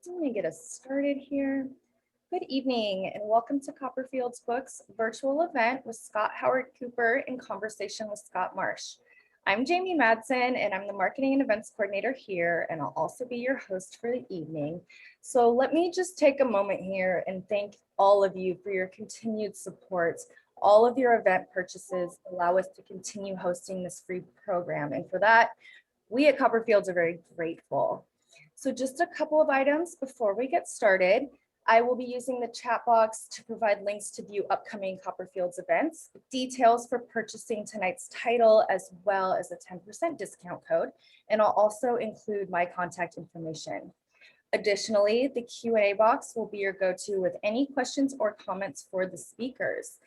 Let me get us started here. Good evening and welcome to Copperfield's Books virtual event with Scott Howard Cooper in conversation with Scott Marsh. I'm Jamie Madsen and I'm the marketing and events coordinator here, and I'll also be your host for the evening. So let me just take a moment here and thank all of you for your continued support. All of your event purchases allow us to continue hosting this free program, and for that, we at Copperfields are very grateful. So just a couple of items before we get started. I will be using the chat box to provide links to view upcoming Copperfields events, details for purchasing tonight's title, as well as a 10% discount code. And I'll also include my contact information. Additionally, the Q&A box will be your go-to with any questions or comments for the speakers.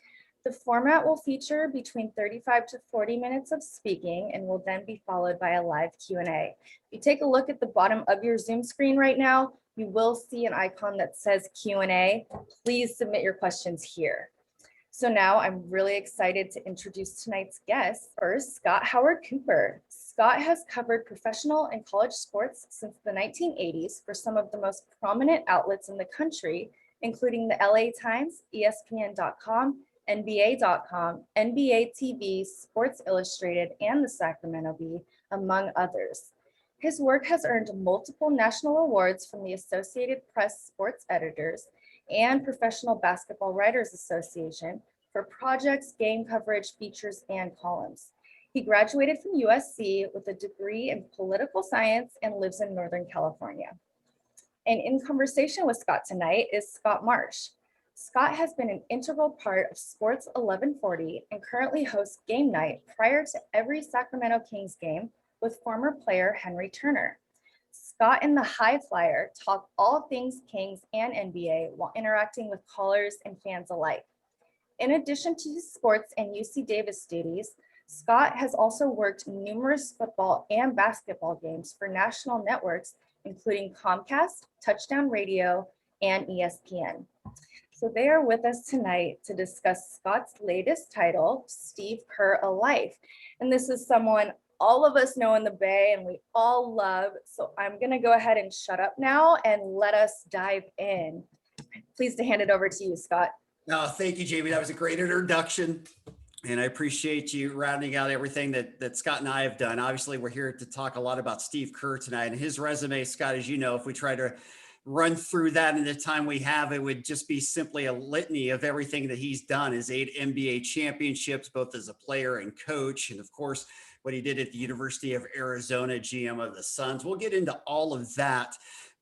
The format will feature between 35 to 40 minutes of speaking and will then be followed by a live Q&A. If you take a look at the bottom of your Zoom screen right now, you will see an icon that says Q&A. Please submit your questions here. So now I'm really excited to introduce tonight's guest. First, Scott Howard Cooper. Scott has covered professional and college sports since the 1980s for some of the most prominent outlets in the country, including the LA Times, ESPN.com, NBA.com, NBA TV, Sports Illustrated, and the Sacramento Bee, among others. His work has earned multiple national awards from the Associated Press Sports Editors and Professional Basketball Writers Association for projects, game coverage, features, and columns. He graduated from USC with a degree in political science and lives in Northern California. And in conversation with Scott tonight is Scott Marsh. Scott has been an integral part of Sports 1140 and currently hosts Game Night prior to every Sacramento Kings game with former player Henry Turner. Scott and the High Flyer talk all things Kings and NBA while interacting with callers and fans alike. In addition to his sports and UC Davis duties, Scott has also worked numerous football and basketball games for national networks, including Comcast, Touchdown Radio, and ESPN. So they are with us tonight to discuss Scott's latest title, Steve Kerr, A Life. And this is someone all of us know in the Bay and we all love. So I'm gonna go ahead and shut up now and let us dive in. Pleased to hand it over to you, Scott. Thank you, Jamie. That was a great introduction. And I appreciate you rounding out everything that Scott and I have done. Obviously, we're here to talk a lot about Steve Kerr tonight and his resume. Scott, as you know, if we try to run through that in the time we have, it would just be simply a litany of everything that he's done. His 8 NBA championships, both as a player and coach. And of course, what he did at the University of Arizona, GM of the Suns. We'll get into all of that.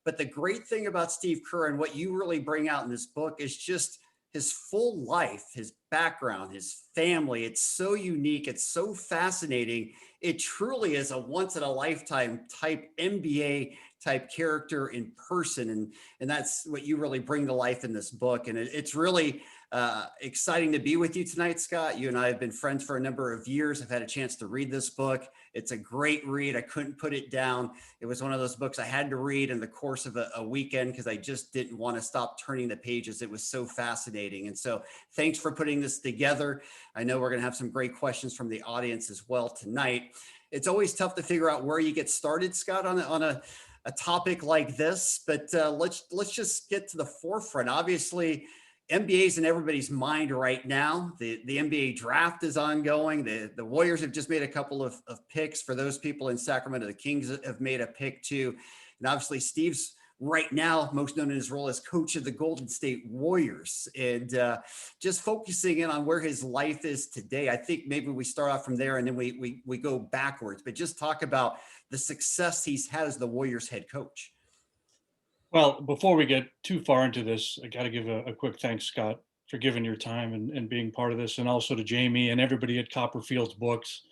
But the great thing about Steve Kerr and what you really bring out in this book is just his full life, his background, his family. It's so unique. It's so fascinating. It truly is a once in a lifetime type NBA type character in person. And that's what you really bring to life in this book. And it's really exciting to be with you tonight, Scott. You and I have been friends for a number of years. I've had a chance to read this book. It's a great read. I couldn't put it down. It was one of those books I had to read in the course of a weekend because I just didn't want to stop turning the pages. It was so fascinating. And so thanks for putting this together. I know we're going to have some great questions from the audience as well tonight. It's always tough to figure out where you get started, Scott, on a topic like this, but let's just get to the forefront. Obviously, NBA is in everybody's mind right now. The NBA draft is ongoing. The Warriors have just made a couple of picks. For those people in Sacramento, the Kings have made a pick too. And obviously Steve's right now most known in his role as coach of the Golden State Warriors. And just focusing in on where his life is today, I think maybe we start off from there and then we go backwards, but just talk about the success he's had as the Warriors head coach. Well, before we get too far into this, I got to give a quick thanks, Scott, for giving your time and being part of this, and also to Jamie and everybody at Copperfield's Books.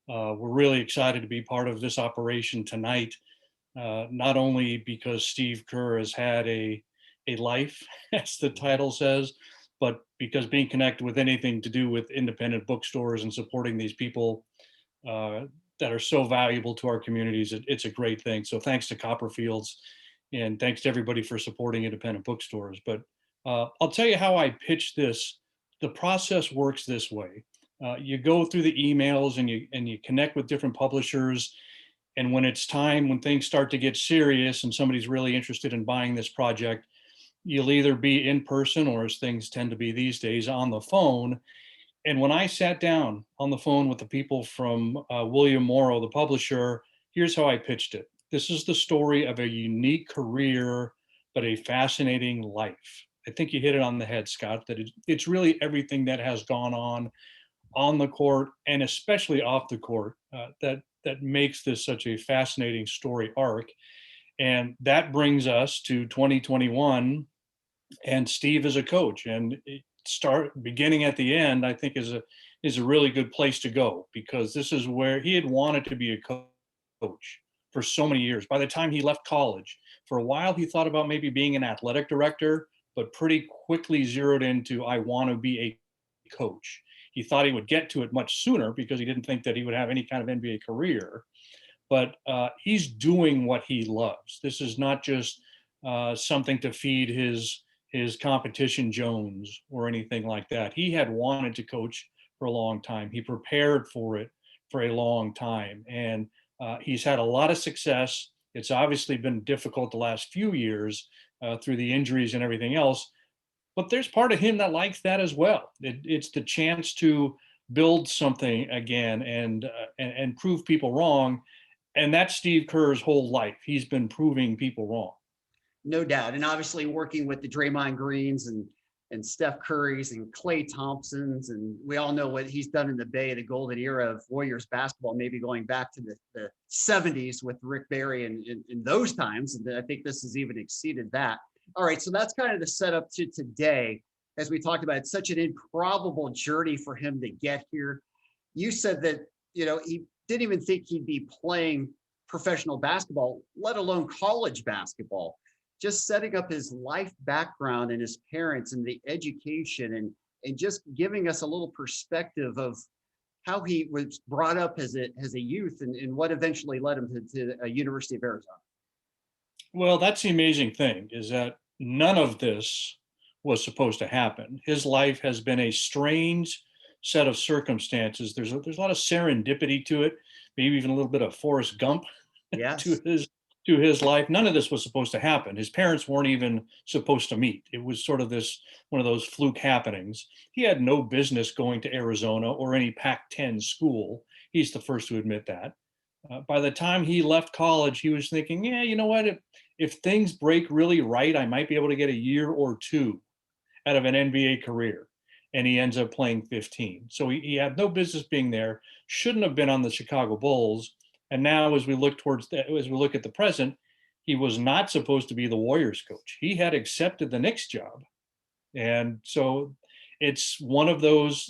We're really excited to be part of this operation tonight, not only because Steve Kerr has had a life, as the title says, but because being connected with anything to do with independent bookstores and supporting these people that are so valuable to our communities, it's a great thing. So thanks to Copperfield's. And thanks to everybody for supporting independent bookstores. But I'll tell you how I pitch this. The process works this way. You go through the emails and you connect with different publishers, And when it's time, when things start to get serious and somebody's really interested in buying this project, you'll either be in person or, as things tend to be these days, on the phone. And when I sat down on the phone with the people from William Morrow, the publisher, here's how I pitched it. This is the story of a unique career, but a fascinating life. I think you hit it on the head, Scott, that it's really everything that has gone on the court and especially off the court that makes this such a fascinating story arc. And that brings us to 2021, and Steve is a coach. And start beginning at the end, I think is a really good place to go, because this is where he had wanted to be a coach for so many years. By the time he left college, for a while he thought about maybe being an athletic director, but pretty quickly zeroed into, I want to be a coach. He thought he would get to it much sooner because he didn't think that he would have any kind of NBA career. But he's doing what he loves. This is not just something to feed his competition Jones or anything like that. He had wanted to coach for a long time. He prepared for it for a long time, and he's had a lot of success. It's obviously been difficult the last few years through the injuries and everything else, but there's part of him that likes that as well. It's the chance to build something again and prove people wrong. And that's Steve Kerr's whole life. He's been proving people wrong. No doubt. And obviously working with the Draymond Greens and Steph Currys and Klay Thompsons. And we all know what he's done in the Bay, the golden era of Warriors basketball, maybe going back to the 70s with Rick Barry and in those times. And I think this has even exceeded that. All right. So that's kind of the setup to today. As we talked about, it's such an improbable journey for him to get here. You said that, he didn't even think he'd be playing professional basketball, let alone college basketball. Just setting up his life background and his parents and the education and just giving us a little perspective of how he was brought up as a youth and what eventually led him to a University of Arizona. Well, that's the amazing thing, is that none of this was supposed to happen. His life has been a strange set of circumstances. There's a lot of serendipity to it, maybe even a little bit of Forrest Gump Yes. to his life. None of this was supposed to happen. His parents weren't even supposed to meet. It was sort of one of those fluke happenings. He had no business going to Arizona or any Pac-10 school. He's the first to admit that. By the time he left college, he was thinking, yeah, you know what? If things break really right, I might be able to get a year or two out of an NBA career. And he ends up playing 15. So he had no business being there, shouldn't have been on the Chicago Bulls. And now as we look at the present, he was not supposed to be the Warriors coach. He had accepted the Knicks job. And so it's one of those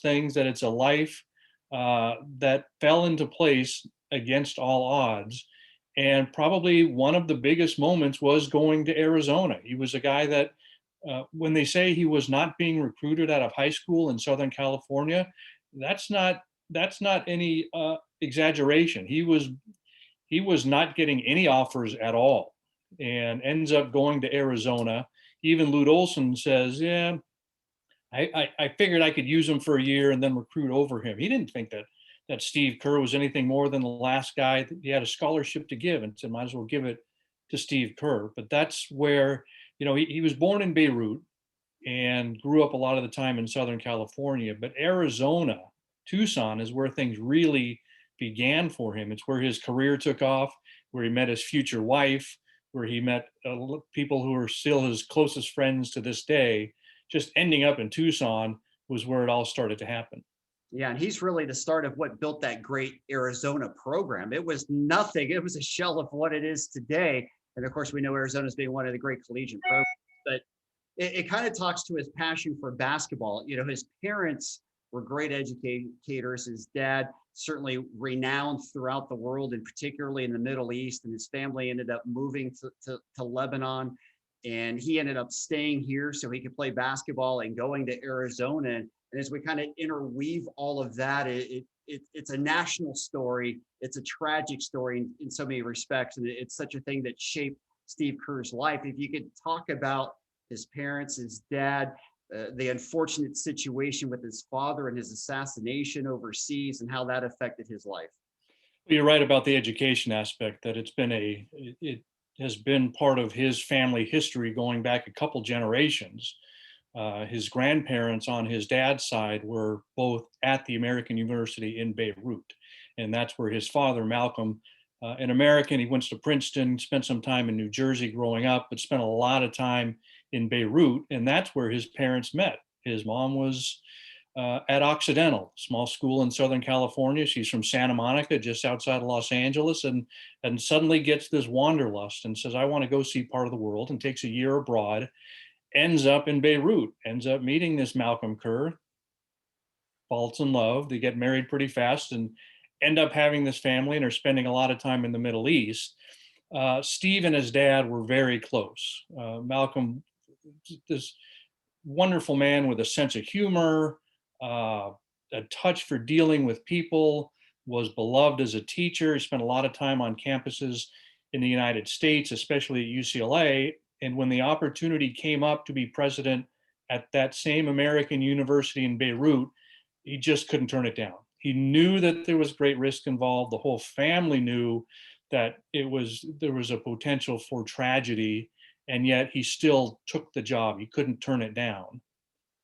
things that it's a life that fell into place against all odds. And probably one of the biggest moments was going to Arizona. He was a guy that, when they say he was not being recruited out of high school in Southern California, that's not any exaggeration. He was not getting any offers at all, and ends up going to Arizona. Even Lute Olson says, "Yeah, I figured I could use him for a year and then recruit over him." He didn't think that Steve Kerr was anything more than the last guy that he had a scholarship to give, and said, might as well give it to Steve Kerr. But that's where, he was born in Beirut and grew up a lot of the time in Southern California, but Arizona, Tucson, is where things really began for him. It's where his career took off, where he met his future wife, where he met people who are still his closest friends to this day. Just ending up in Tucson was where it all started to happen. Yeah, and he's really the start of what built that great Arizona program. It was nothing. It was a shell of what it is today. And of course, we know Arizona's being one of the great collegiate programs, but it kind of talks to his passion for basketball. His parents were great educators. His dad certainly renowned throughout the world, and particularly in the Middle East. And his family ended up moving to Lebanon, and he ended up staying here so he could play basketball and going to Arizona. And as we kind of interweave all of that, it's a national story. It's a tragic story in so many respects. And it's such a thing that shaped Steve Kerr's life. If you could talk about his parents, his dad, the unfortunate situation with his father and his assassination overseas, and how that affected his life. You're right about the education aspect, that it has been part of his family history going back a couple generations. His grandparents on his dad's side were both at the American University in Beirut. And that's where his father, Malcolm, an American, he went to Princeton, spent some time in New Jersey growing up, but spent a lot of time in Beirut. And that's where his parents met. His mom was at Occidental, small school in Southern California. She's from Santa Monica, just outside of Los Angeles, and suddenly gets this wanderlust and says, I want to go see part of the world, and takes a year abroad, ends up in Beirut, ends up meeting this Malcolm Kerr, falls in love. They get married pretty fast and end up having this family, and are spending a lot of time in the Middle East. Steve and his dad were very close. Malcolm, this wonderful man with a sense of humor, a touch for dealing with people, was beloved as a teacher. He spent a lot of time on campuses in the United States, especially at UCLA. And when the opportunity came up to be president at that same American University in Beirut, he just couldn't turn it down. He knew that there was great risk involved. The whole family knew that there was a potential for tragedy, and yet he still took the job. He couldn't turn it down.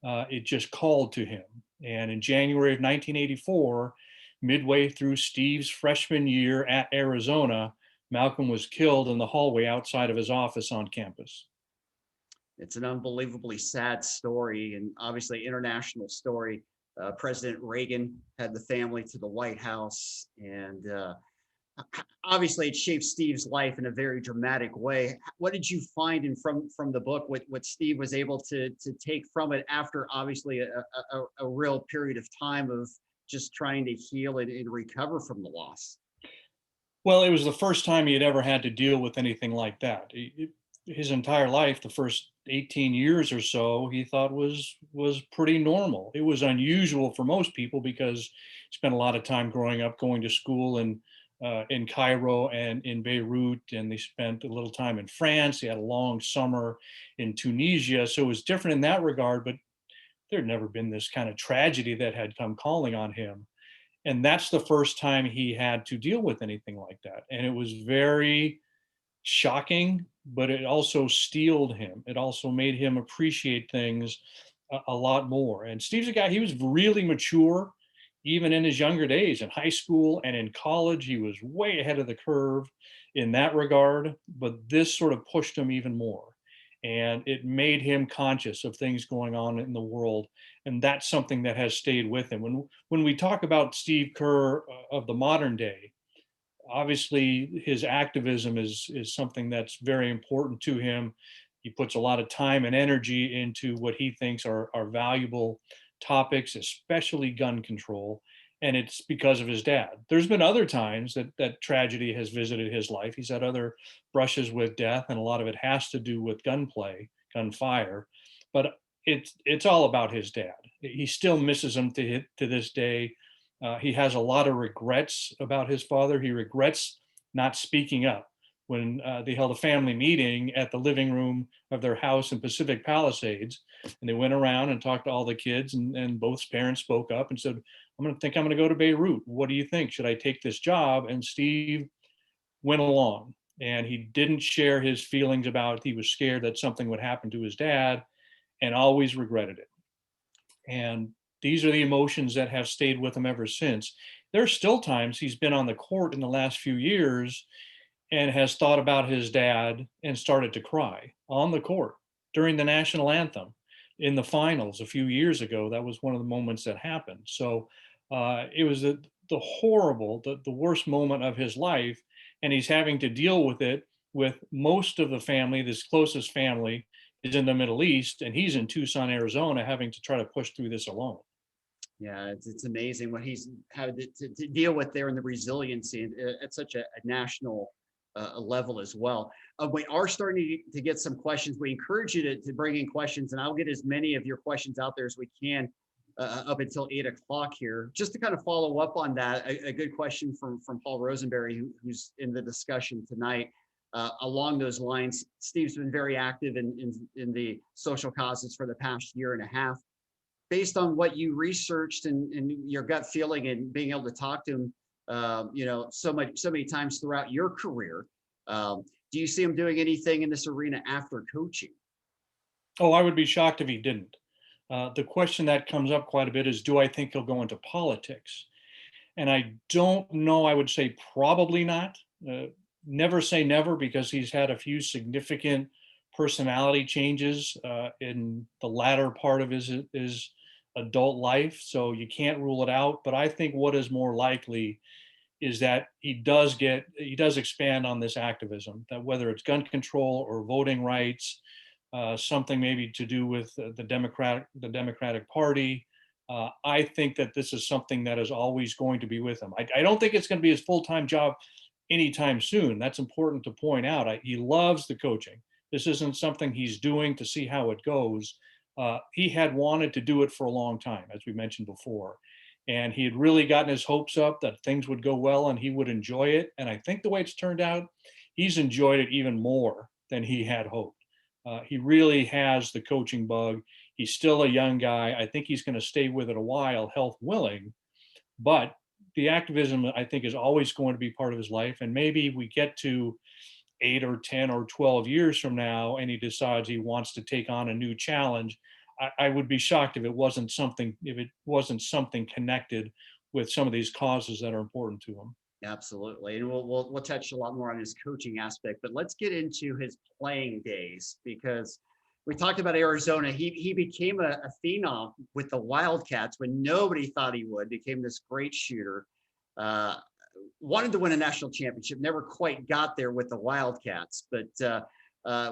It just called to him. And in January of 1984, midway through Steve's freshman year at Arizona, Malcolm was killed in the hallway outside of his office on campus. It's an unbelievably sad story, and obviously international story. President Reagan had the family to the White House, and obviously it shaped Steve's life in a very dramatic way. What did you find in from the book, what Steve was able to take from it after obviously a real period of time of just trying to heal and recover from the loss? Well, it was the first time he had ever had to deal with anything like that. His entire life, the first 18 years or so, he thought was pretty normal. It was unusual for most people because he spent a lot of time growing up going to school in Cairo and in Beirut, and they spent a little time in France. He had a long summer in Tunisia, so it was different in that regard. But there had never been this kind of tragedy that had come calling on him. And that's the first time he had to deal with anything like that. And it was very shocking, but it also steeled him. It also made him appreciate things a lot more. And Steve's a guy, he was really mature, even in his younger days, in high school and in college. He was way ahead of the curve in that regard, but this sort of pushed him even more. And it made him conscious of things going on in the world. And that's something that has stayed with him. When we talk about Steve Kerr of the modern day, obviously his activism is something that's very important to him. He puts a lot of time and energy into what he thinks are valuable topics, especially gun control. And it's because of his dad. There's been other times that tragedy has visited his life. He's had other brushes with death, and a lot of it has to do with gunplay, gunfire. But it's all about his dad. He still misses him to this day. He has a lot of regrets about his father. He regrets not speaking up when they held a family meeting at the living room of their house in Pacific Palisades. And they went around and talked to all the kids, and both parents spoke up and said, I'm going to go to Beirut. What do you think? Should I take this job? And Steve went along, and he didn't share his feelings about it. He was scared that something would happen to his dad, and always regretted it. And these are the emotions that have stayed with him ever since. There are still times he's been on the court in the last few years and has thought about his dad and started to cry on the court during the national anthem in the finals a few years ago. That was one of the moments that happened. So it was the horrible, the worst moment of his life. And he's having to deal with it with most of the family, this closest family is in the Middle East, and he's in Tucson, Arizona, having to try to push through this alone. Yeah, it's amazing what he's had to deal with there, and the resiliency at such a national level as well. We are starting to get some questions. We encourage you to bring in questions, and I'll get as many of your questions out there as we can up until 8 o'clock here. Just to kind of follow up on that, a good question from Paul Rosenberry, who's in the discussion tonight. Along those lines, Steve's been very active in the social causes for the past year and a half. Based on what you researched and your gut feeling and being able to talk to him, so many times throughout your career. Do you see him doing anything in this arena after coaching? Oh, I would be shocked if he didn't. The question that comes up quite a bit is, do I think he'll go into politics? And I don't know. I would say probably not. Never say never, because he's had a few significant personality changes in the latter part of his adult life. So you can't rule it out. But I think what is more likely is that he does expand on this activism, that whether it's gun control or voting rights, something maybe to do with the Democratic Party. I think that this is something that is always going to be with him. I don't think it's going to be his full-time job anytime soon. That's important to point out. He loves the coaching. This isn't something he's doing to see how it goes. He had wanted to do it for a long time, as we mentioned before. And he had really gotten his hopes up that things would go well and he would enjoy it. And I think the way it's turned out, he's enjoyed it even more than he had hoped. He really has the coaching bug. He's still a young guy. I think he's going to stay with it a while, health willing. But the activism, I think, is always going to be part of his life. And maybe we get to 8 or 10 or 12 years from now and he decides he wants to take on a new challenge. I would be shocked if it wasn't something connected with some of these causes that are important to him. Absolutely. And we'll touch a lot more on his coaching aspect, but let's get into his playing days, because we talked about Arizona. He became a phenom with the Wildcats when nobody thought he would, became this great shooter. Wanted to win a national championship, never quite got there with the Wildcats, but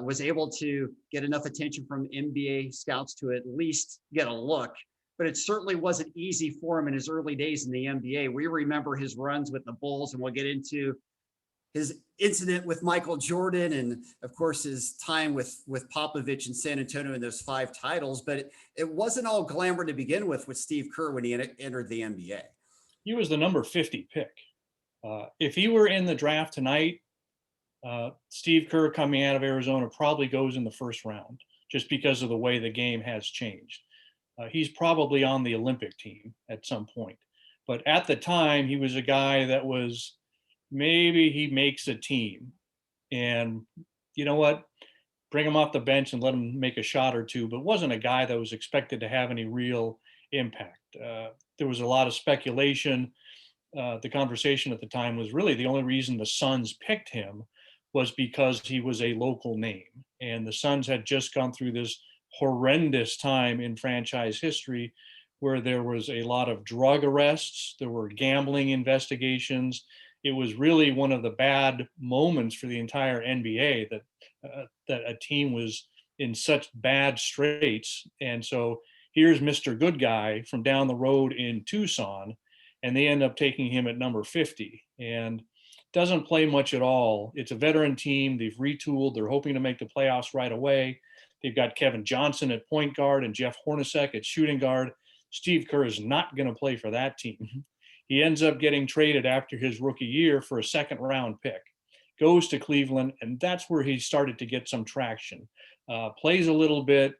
was able to get enough attention from NBA scouts to at least get a look. But it certainly wasn't easy for him in his early days in the NBA. We remember his runs with the Bulls, and we'll get into his incident with Michael Jordan and, of course, his time with Popovich in San Antonio in those 5 titles. But it wasn't all glamour to begin with Steve Kerr when he entered the NBA. He was the number 50 pick. If he were in the draft tonight, Steve Kerr coming out of Arizona probably goes in the first round, just because of the way the game has changed. He's probably on the Olympic team at some point. But at the time, he was a guy that was, maybe he makes a team. And you know what? Bring him off the bench and let him make a shot or two, but wasn't a guy that was expected to have any real impact. There was a lot of speculation. The conversation at the time was really the only reason the Suns picked him was because he was a local name. And the Suns had just gone through this horrendous time in franchise history where there was a lot of drug arrests, there were gambling investigations. It was really one of the bad moments for the entire NBA that a team was in such bad straits. And so here's Mr. Good Guy from down the road in Tucson, and they end up taking him at number 50. And doesn't play much at all. It's a veteran team. They've retooled. They're hoping to make the playoffs right away. They've got Kevin Johnson at point guard and Jeff Hornacek at shooting guard. Steve Kerr is not going to play for that team. He ends up getting traded after his rookie year for a second-round pick. Goes to Cleveland, and that's where he started to get some traction. Plays a little bit,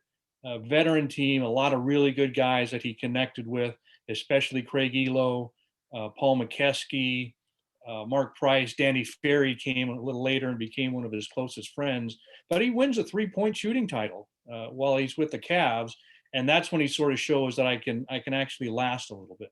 veteran team, a lot of really good guys that he connected with, especially Craig Elo, Paul McKeskey, Mark Price. Danny Ferry came a little later and became one of his closest friends. But he wins a 3-point shooting title while he's with the Cavs, and that's when he sort of shows that I can actually last a little bit.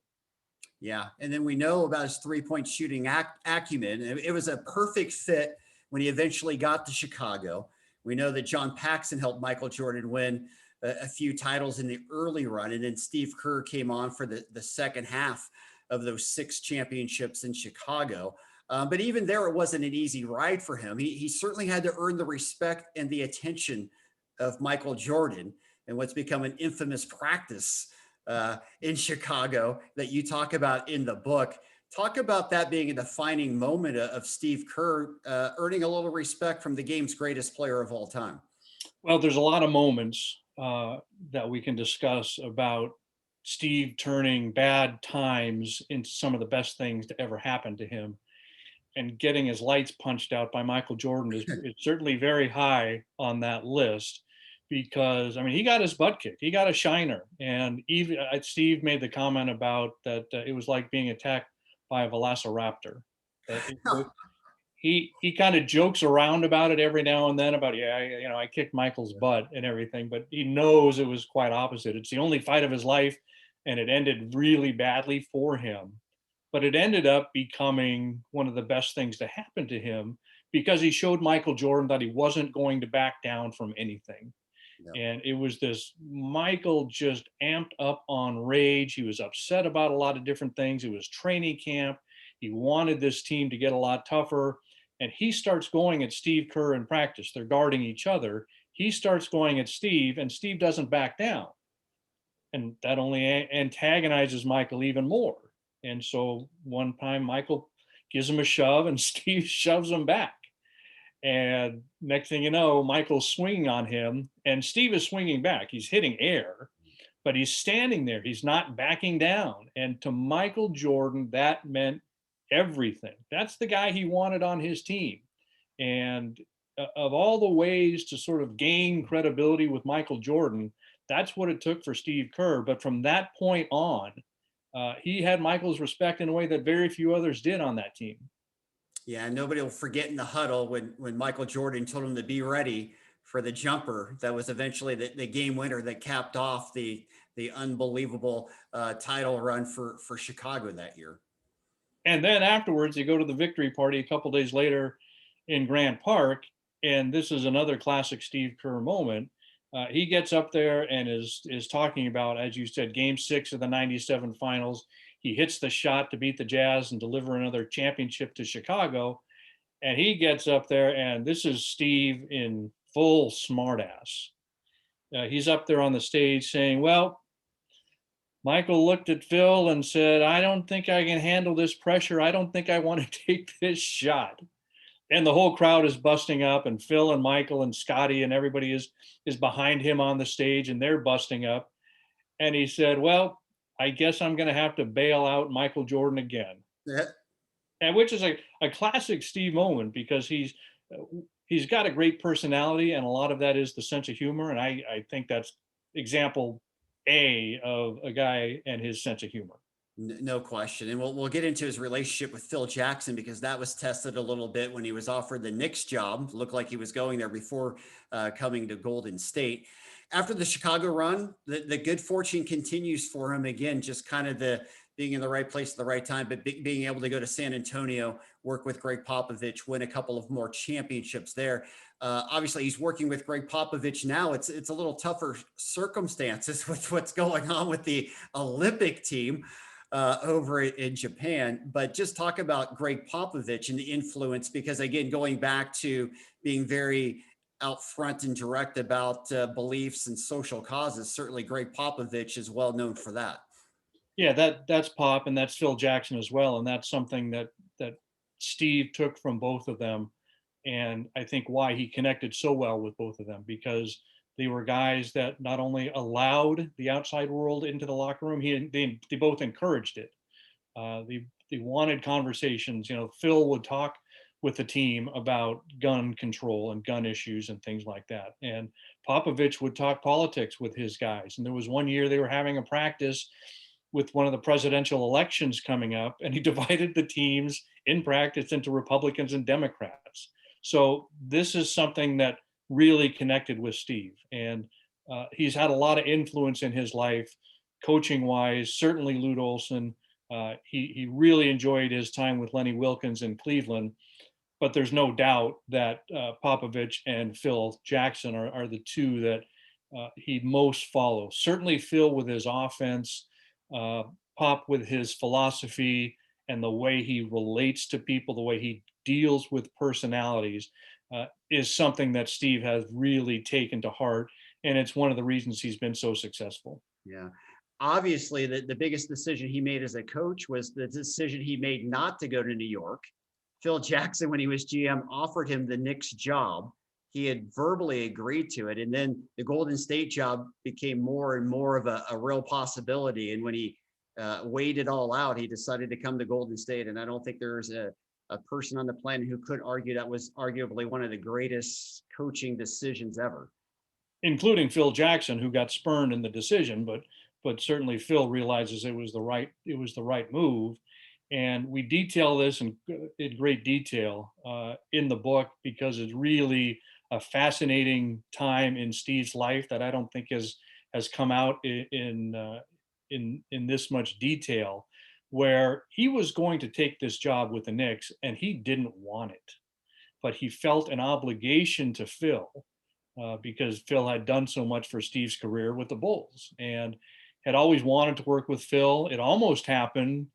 Yeah, and then we know about his 3-point shooting acumen. It was a perfect fit when he eventually got to Chicago. We know that John Paxson helped Michael Jordan win a few titles in the early run, and then Steve Kerr came on for the second half of those 6 championships in Chicago. But even there, it wasn't an easy ride for him. He certainly had to earn the respect and the attention of Michael Jordan, and what's become an infamous practice in Chicago that you talk about in the book. Talk about that being a defining moment of Steve Kerr earning a little respect from the game's greatest player of all time. Well, there's a lot of moments that we can discuss about Steve turning bad times into some of the best things to ever happen to him. And getting his lights punched out by Michael Jordan is certainly very high on that list, because, I mean, he got his butt kicked. He got a shiner. And even Steve made the comment about that it was like being attacked by a velociraptor. He kind of jokes around about it every now and then about, yeah, I kicked Michael's butt and everything, but he knows it was quite opposite. It's the only fight of his life, and it ended really badly for him. But it ended up becoming one of the best things to happen to him because he showed Michael Jordan that he wasn't going to back down from anything. No. And it was this Michael just amped up on rage. He was upset about a lot of different things. It was training camp. He wanted this team to get a lot tougher. And he starts going at Steve Kerr in practice. They're guarding each other. He starts going at Steve, and Steve doesn't back down. And that only antagonizes Michael even more. And so one time Michael gives him a shove and Steve shoves him back. And next thing you know, Michael's swinging on him and Steve is swinging back. He's hitting air, but he's standing there. He's not backing down. And to Michael Jordan, that meant everything. That's the guy he wanted on his team. And of all the ways to sort of gain credibility with Michael Jordan, that's what it took for Steve Kerr. But from that point on, he had Michael's respect in a way that very few others did on that team. Yeah, nobody will forget in the huddle when Michael Jordan told him to be ready for the jumper that was eventually the game winner that capped off the unbelievable title run for Chicago that year. And then afterwards, they go to the victory party a couple days later in Grant Park, and this is another classic Steve Kerr moment. He gets up there and is talking about, as you said, Game 6 of the '97 Finals. He hits the shot to beat the Jazz and deliver another championship to Chicago. And he gets up there, and this is Steve in full smartass. He's up there on the stage saying, well, Michael looked at Phil and said, I don't think I can handle this pressure. I don't think I want to take this shot. And the whole crowd is busting up, and Phil and Michael and Scotty and everybody is behind him on the stage, and they're busting up. And he said, well, I guess I'm going to have to bail out Michael Jordan again. Yeah. And which is a classic Steve moment because he's got a great personality, and a lot of that is the sense of humor. And I think that's example A of a guy and his sense of humor. No question. And we'll get into his relationship with Phil Jackson because that was tested a little bit when he was offered the Knicks job. Looked like he was going there before coming to Golden State. After the Chicago run, the good fortune continues for him again, just kind of the being in the right place at the right time, but being able to go to San Antonio, work with Greg Popovich, win a couple of more championships there. Obviously, he's working with Greg Popovich now. It's a little tougher circumstances with what's going on with the Olympic team over in Japan. But just talk about Greg Popovich and the influence, because again, going back to being very out front and direct about beliefs and social causes, certainly Greg Popovich is well known for that. Yeah, that's Pop, and that's Phil Jackson as well. And that's something that Steve took from both of them. And I think why he connected so well with both of them, because they were guys that not only allowed the outside world into the locker room, they both encouraged it. They wanted conversations. Phil would talk with the team about gun control and gun issues and things like that. And Popovich would talk politics with his guys. And there was one year they were having a practice with one of the presidential elections coming up, and he divided the teams in practice into Republicans and Democrats. So this is something that really connected with Steve. And he's had a lot of influence in his life, coaching wise, certainly Lute Olson. He really enjoyed his time with Lenny Wilkens in Cleveland. But there's no doubt that Popovich and Phil Jackson are the two that he most follows. Certainly Phil with his offense, Pop with his philosophy and the way he relates to people, the way he deals with personalities, is something that Steve has really taken to heart. And it's one of the reasons he's been so successful. Yeah. Obviously, the biggest decision he made as a coach was the decision he made not to go to New York. Phil Jackson, when he was GM, offered him the Knicks job. He had verbally agreed to it. And then the Golden State job became more and more of a real possibility. And when he weighed it all out, he decided to come to Golden State. And I don't think there's a person on the planet who could argue that was arguably one of the greatest coaching decisions ever. Including Phil Jackson, who got spurned in the decision, but certainly Phil realizes it was the right move. And we detail this in great detail in the book because it's really a fascinating time in Steve's life that I don't think has come out in this much detail, where he was going to take this job with the Knicks and he didn't want it, but he felt an obligation to Phil because Phil had done so much for Steve's career with the Bulls and had always wanted to work with Phil. It almost happened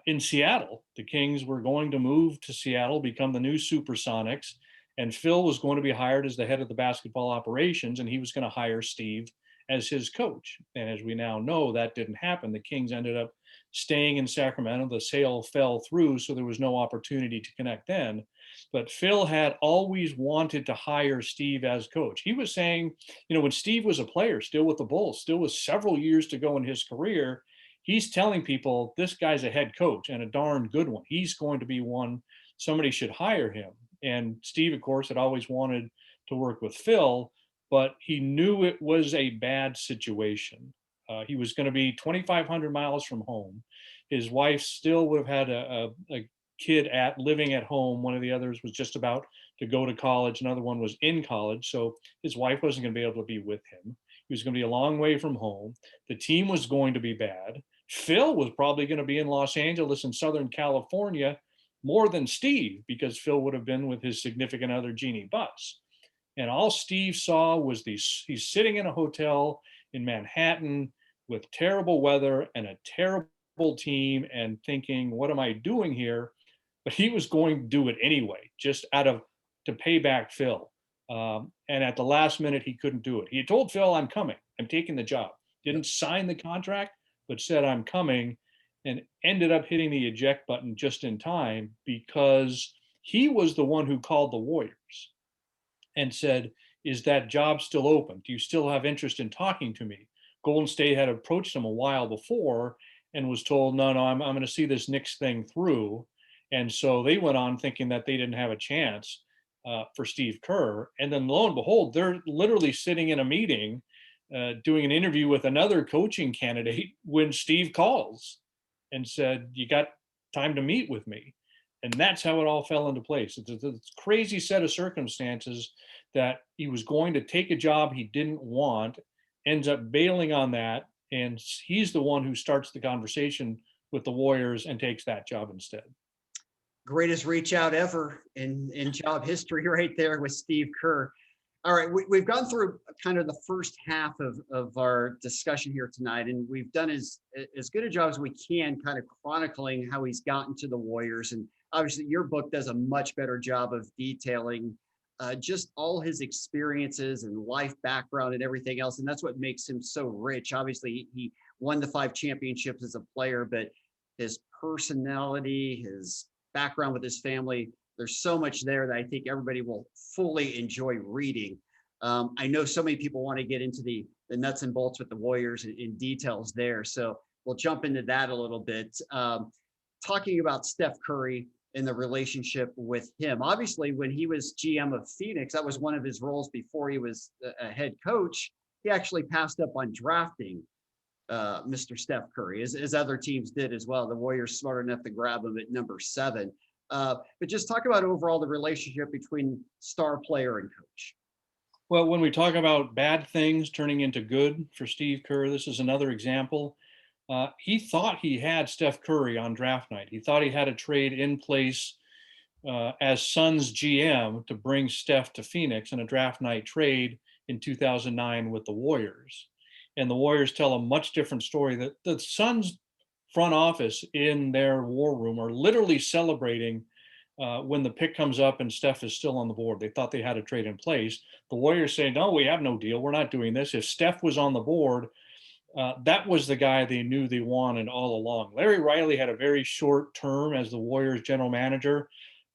in Seattle. The Kings were going to move to Seattle, become the new Supersonics, and Phil was going to be hired as the head of the basketball operations, and he was going to hire Steve as his coach. And as we now know, that didn't happen. The Kings ended up staying in Sacramento. The sale fell through, so there was no opportunity to connect then. But Phil had always wanted to hire Steve as coach. He was saying, when Steve was a player, still with the Bulls, still with several years to go in his career, he's telling people this guy's a head coach and a darn good one. He's going to be one, somebody should hire him. And Steve, of course, had always wanted to work with Phil, but he knew it was a bad situation. He was going to be 2,500 miles from home. His wife still would have had a kid living at home. One of the others was just about to go to college. Another one was in college. So his wife wasn't going to be able to be with him. He was going to be a long way from home. The team was going to be bad. Phil was probably going to be in Los Angeles in Southern California more than Steve, because Phil would have been with his significant other, Jeannie Buss. And all Steve saw was he's sitting in a hotel in Manhattan with terrible weather and a terrible team and thinking, what am I doing here? But he was going to do it anyway, just to pay back Phil. And at the last minute, he couldn't do it. He had told Phil, I'm coming, I'm taking the job. Didn't sign the contract, but said, I'm coming, and ended up hitting the eject button just in time because he was the one who called the Warriors and said, is that job still open? Do you still have interest in talking to me? Golden State had approached him a while before and was told, no, I'm going to see this Knicks thing through. And so they went on thinking that they didn't have a chance for Steve Kerr. And then lo and behold, they're literally sitting in a meeting doing an interview with another coaching candidate when Steve calls and said, you got time to meet with me? And that's how it all fell into place. It's a crazy set of circumstances that he was going to take a job he didn't want, ends up bailing on that, and he's the one who starts the conversation with the Warriors and takes that job instead. Greatest reach out ever in job history right there with Steve Kerr. All right, we've gone through kind of the first half of our discussion here tonight, and we've done as good a job as we can kind of chronicling how he's gotten to the Warriors. And obviously your book does a much better job of detailing just all his experiences and life background and everything else. And that's what makes him so rich. Obviously, he won the 5 championships as a player, but his personality, his background with his family, there's so much there that I think everybody will fully enjoy reading. I know so many people want to get into the nuts and bolts with the Warriors in details there. So we'll jump into that a little bit. Talking about Steph Curry and the relationship with him. Obviously, when he was GM of Phoenix, that was one of his roles before he was a head coach. He actually passed up on drafting Mr. Steph Curry, as other teams did as well. The Warriors smart enough to grab him at number 7. But just talk about overall the relationship between star player and coach. Well, when we talk about bad things turning into good for Steve Kerr, this is another example. He thought he had Steph Curry on draft night. He thought he had a trade in place as Suns GM to bring Steph to Phoenix in a draft night trade in 2009 with the Warriors. And the Warriors tell a much different story. That the Suns front office in their war room are literally celebrating when the pick comes up and Steph is still on the board. They thought they had a trade in place. The Warriors say, no, we have no deal. We're not doing this. If Steph was on the board, that was the guy they knew they wanted all along. Larry Riley had a very short term as the Warriors general manager,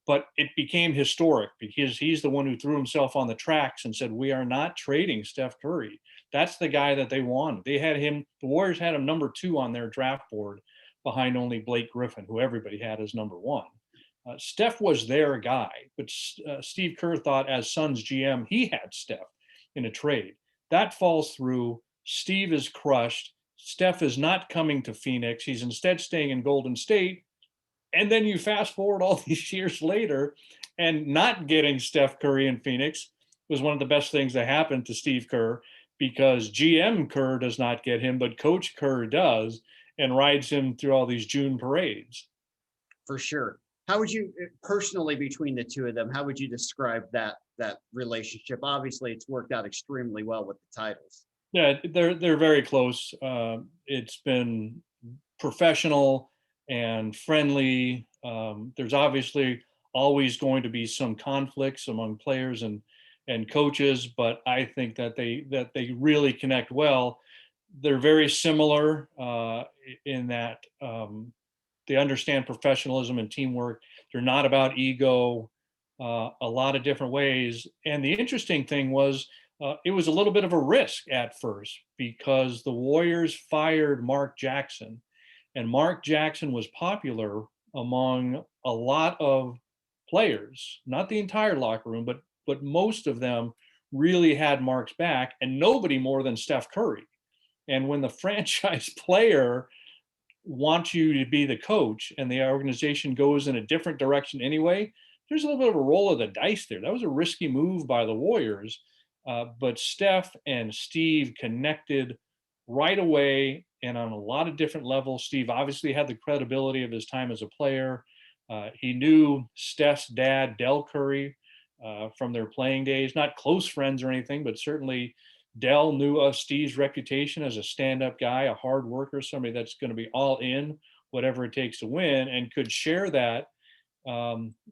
but it became historic because he's the one who threw himself on the tracks and said, we are not trading Steph Curry. That's the guy that they wanted. They had him, the Warriors had him number 2 on their draft board behind only Blake Griffin, who everybody had as number 1. Steph was their guy, but Steve Kerr thought as Suns GM, he had Steph in a trade. That falls through. Steve is crushed. Steph is not coming to Phoenix. He's instead staying in Golden State, And then you fast forward all these years later, and not getting Steph Curry in Phoenix was one of the best things that happened to Steve Kerr, because GM Kerr does not get him, but Coach Kerr does, and rides him through all these June parades. For sure. How would you personally, between the two of them, how would you describe that relationship? Obviously, it's worked out extremely well with the titles. Yeah, they're very close. It's been professional and friendly. There's obviously always going to be some conflicts among players and coaches, but I think that they really connect well. They're very similar in that they understand professionalism and teamwork. They're not about ego. A lot of different ways. And the interesting thing was, it was a little bit of a risk at first, because the Warriors fired Mark Jackson, and Mark Jackson was popular among a lot of players, not the entire locker room, but most of them really had Mark's back, and nobody more than Steph Curry. And when the franchise player wants you to be the coach and the organization goes in a different direction anyway, there's a little bit of a roll of the dice there. That was a risky move by the Warriors, but Steph and Steve connected right away and on a lot of different levels. Steve obviously had the credibility of his time as a player. He knew Steph's dad, Del Curry, from their playing days, not close friends or anything, but certainly Dell knew of Steve's reputation as a stand-up guy, a hard worker, somebody that's going to be all in, whatever it takes to win, and could share that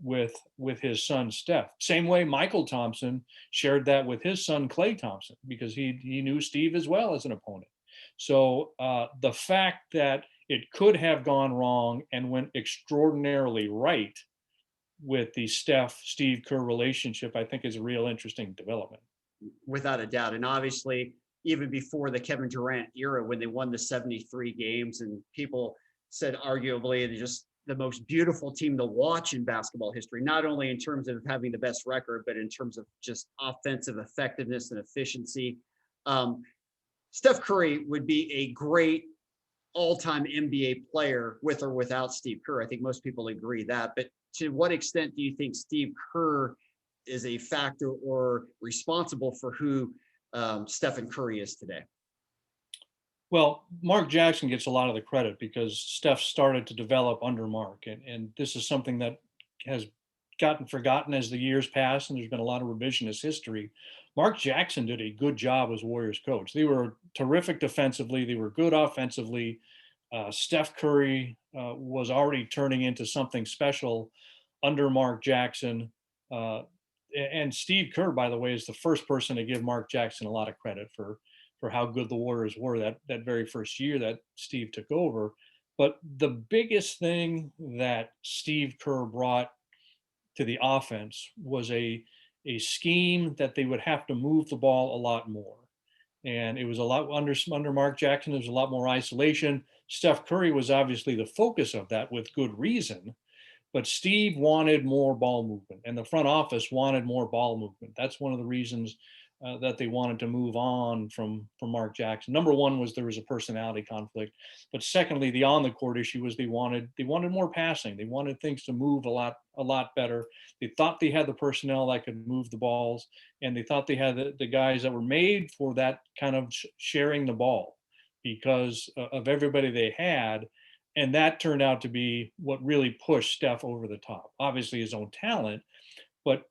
with his son Steph. Same way Michael Thompson shared that with his son Klay Thompson, because he knew Steve as well as an opponent. So the fact that it could have gone wrong and went extraordinarily right with the Steph-Steve Kerr relationship, I think is a real interesting development. Without a doubt. And obviously, even before the Kevin Durant era, when they won the 73 games, and people said arguably they're just the most beautiful team to watch in basketball history, not only in terms of having the best record, but in terms of just offensive effectiveness and efficiency. Steph Curry would be a great all-time NBA player with or without Steve Kerr. I think most people agree that. But to what extent do you think Steve Kerr is a factor or responsible for who Stephen Curry is today? Well, Mark Jackson gets a lot of the credit because Steph started to develop under Mark. And this is something that has gotten forgotten as the years pass, and there's been a lot of revisionist history. Mark Jackson did a good job as Warriors coach. They were terrific defensively. They were good offensively. Steph Curry was already turning into something special under Mark Jackson. And Steve Kerr, by the way, is the first person to give Mark Jackson a lot of credit for how good the Warriors were that very first year that Steve took over. But the biggest thing that Steve Kerr brought to the offense was a scheme that they would have to move the ball a lot more. And it was a lot under Mark Jackson, there was a lot more isolation. Steph Curry was obviously the focus of that with good reason. But Steve wanted more ball movement, and the front office wanted more ball movement. That's one of the reasons that they wanted to move on from Mark Jackson. Number one was there was a personality conflict, but secondly, the on the court issue was they wanted more passing. They wanted things to move a lot better. They thought they had the personnel that could move the balls, and they thought they had the guys that were made for that kind of sharing the ball because of everybody they had. And that turned out to be what really pushed Steph over the top. Obviously, his own talent, but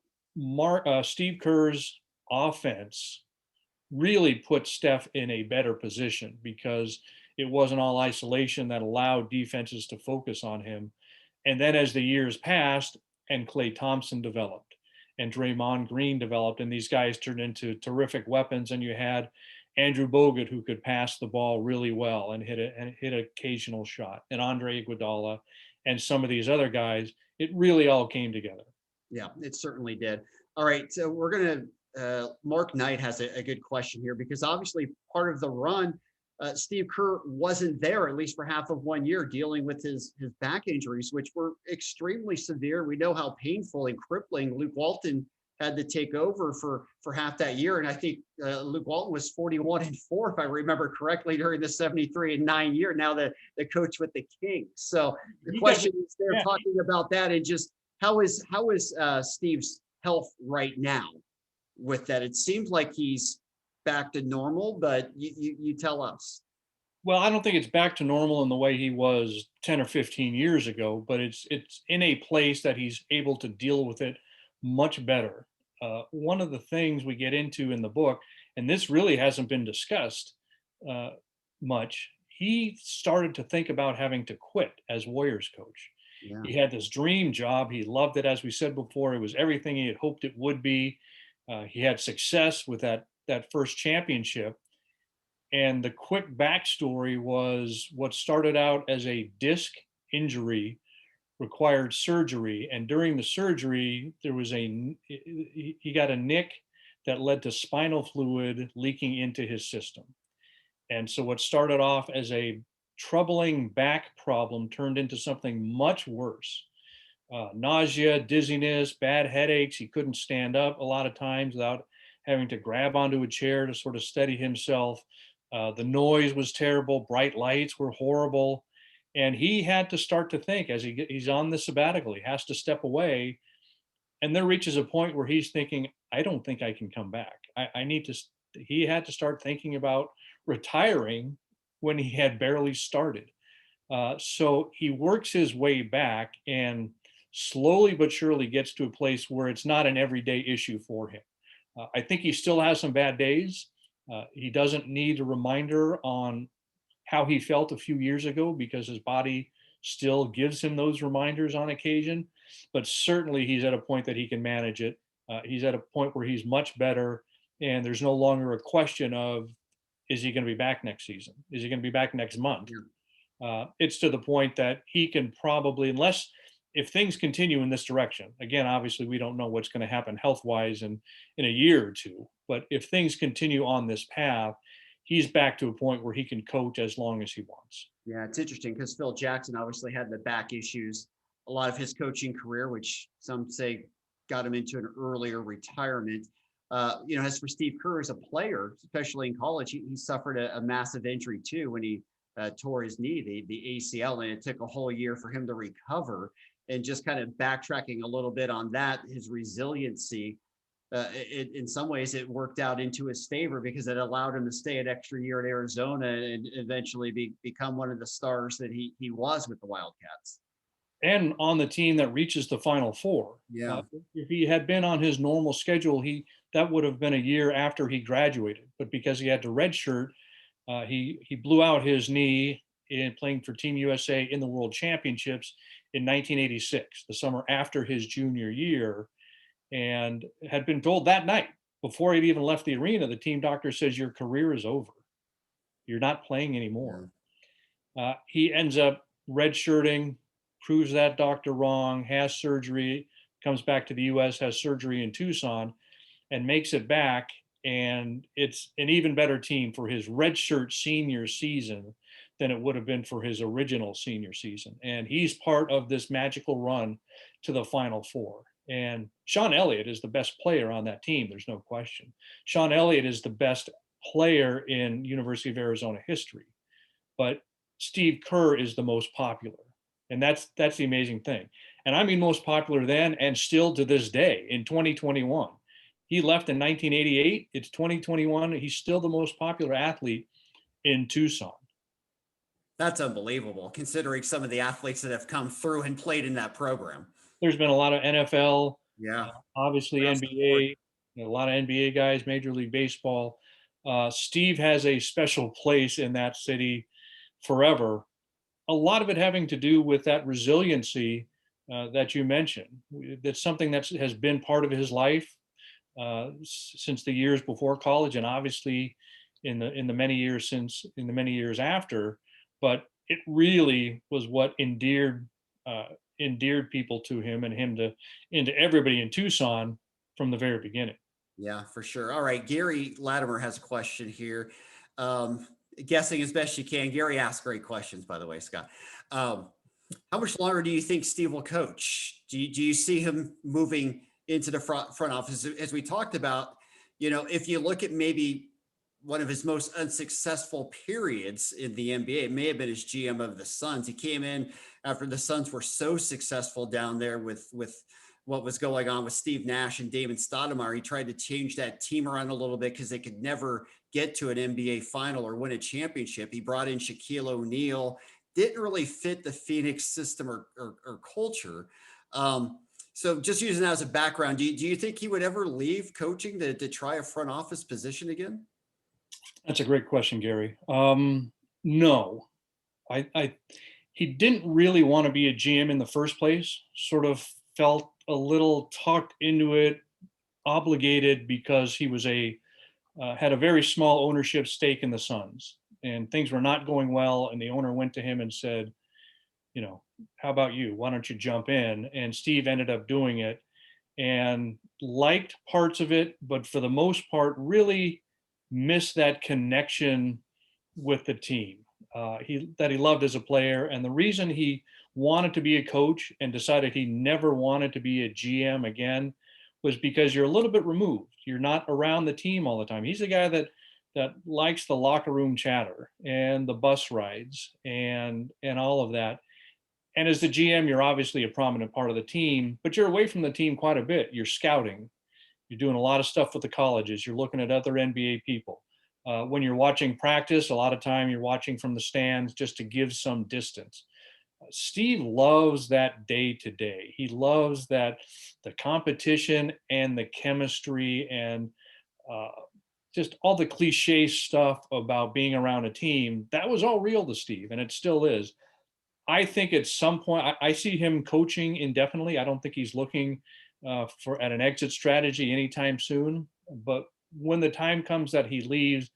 Steve Kerr's offense really put Steph in a better position because it wasn't all isolation that allowed defenses to focus on him. And then as the years passed and Klay Thompson developed and Draymond Green developed, and these guys turned into terrific weapons, and you had Andrew Bogut, who could pass the ball really well and hit an occasional shot, and Andre Iguodala, and some of these other guys, it really all came together. Yeah, it certainly did. All right, so we're going to, Mark Knight has a good question here, because obviously part of the run, Steve Kerr wasn't there, at least for half of 1 year, dealing with his back injuries, which were extremely severe. We know how painful and crippling Luke Walton had to take over for half that year. And I think Luke Walton was 41-4, if I remember correctly, during the 73-9 year. Now the coach with the Kings. So the question is, they're talking about that, and just how is Steve's health right now with that? It seems like he's back to normal, but you tell us. Well, I don't think it's back to normal in the way he was 10 or 15 years ago, but it's in a place that he's able to deal with it much better. One of the things we get into in the book, and this really hasn't been discussed uh, much, he started to think about having to quit as Warriors coach. Yeah. He had this dream job. He loved it. As we said before, it was everything he had hoped it would be. He had success with that first championship. And the quick backstory was what started out as a disc injury required surgery. And during the surgery, there was he got a nick that led to spinal fluid leaking into his system. And so what started off as a troubling back problem turned into something much worse. Nausea, dizziness, bad headaches. He couldn't stand up a lot of times without having to grab onto a chair to sort of steady himself. The noise was terrible. Bright lights were horrible. And he had to start to think, as he's on the sabbatical, he has to step away. And there reaches a point where he's thinking, I don't think I can come back. I need to, he had to start thinking about retiring when he had barely started. So he works his way back and slowly but surely gets to a place where it's not an everyday issue for him. I think he still has some bad days. He doesn't need a reminder on how he felt a few years ago, because his body still gives him those reminders on occasion. But certainly he's at a point that he can manage it. He's at a point where he's much better, and there's no longer a question of, is he going to be back next season? Is he going to be back next month? It's to the point that he can probably, if things continue in this direction, again, obviously we don't know what's going to happen health-wise in a year or two, but if things continue on this path, he's back to a point where he can coach as long as he wants. Yeah, it's interesting because Phil Jackson obviously had the back issues a lot of his coaching career, which some say got him into an earlier retirement. As for Steve Kerr as a player, especially in college, he suffered a massive injury too when he tore his knee, the ACL, and it took a whole year for him to recover. And just kind of backtracking a little bit on that, his resiliency, in some ways it worked out into his favor because it allowed him to stay an extra year at Arizona and eventually become one of the stars that he was with the Wildcats. And on the team that reaches the Final Four. Yeah. If he had been on his normal schedule, that would have been a year after he graduated. But because he had to redshirt, he blew out his knee in playing for Team USA in the World Championships in 1986, the summer after his junior year, and had been told that night, before he'd even left the arena, the team doctor says, your career is over. You're not playing anymore. He ends up redshirting, proves that doctor wrong, has surgery, comes back to the US, has surgery in Tucson, and makes it back. And it's an even better team for his redshirt senior season than it would have been for his original senior season. And he's part of this magical run to the Final Four. And Sean Elliott is the best player on that team. There's no question. Sean Elliott is the best player in University of Arizona history, but Steve Kerr is the most popular. And that's the amazing thing. And I mean, most popular then and still to this day in 2021. He left in 1988. It's 2021. He's still the most popular athlete in Tucson. That's unbelievable, considering some of the athletes that have come through and played in that program. There's been a lot of NFL, Yeah, obviously NBA, a lot of NBA guys, Major League Baseball. Steve has a special place in that city forever. A lot of it having to do with that resiliency that you mentioned. That's something that has been part of his life since the years before college, and obviously in the many years after. But it really was what endeared people to him and into everybody in Tucson from the very beginning. Yeah, for sure. All right, Gary Latimer has a question here. Guessing as best you can. Gary asks great questions, by the way, Scott. How much longer do you think Steve will coach? Do you see him moving into the front office. As we talked about, if you look at maybe one of his most unsuccessful periods in the NBA, it may have been as GM of the Suns. He came in after the Suns were so successful down there with what was going on with Steve Nash and Damon Stoudemire. He tried to change that team around a little bit because they could never get to an NBA final or win a championship. He brought in Shaquille O'Neal, didn't really fit the Phoenix system or culture. So just using that as a background, do you think he would ever leave coaching to try a front office position again? That's a great question, Gary. No, he didn't really want to be a GM in the first place. Sort of felt a little talked into it, obligated because he was had a very small ownership stake in the Suns, and things were not going well. And the owner went to him and said, how about you? Why don't you jump in? And Steve ended up doing it and liked parts of it, but for the most part, really missed that connection with the team that he loved as a player. And the reason he wanted to be a coach and decided he never wanted to be a GM again was because you're a little bit removed. You're not around the team all the time. He's a guy that likes the locker room chatter and the bus rides and all of that. And as the GM, you're obviously a prominent part of the team, but you're away from the team quite a bit. You're scouting. You're doing a lot of stuff with the colleges. You're looking at other NBA people. When you're watching practice, a lot of time you're watching from the stands just to give some distance. Steve loves that day to day. He loves that the competition and the chemistry and just all the cliche stuff about being around a team. That was all real to Steve, and it still is. I think at some point, I see him coaching indefinitely. I don't think he's looking at an exit strategy anytime soon. But when the time comes that he leaves,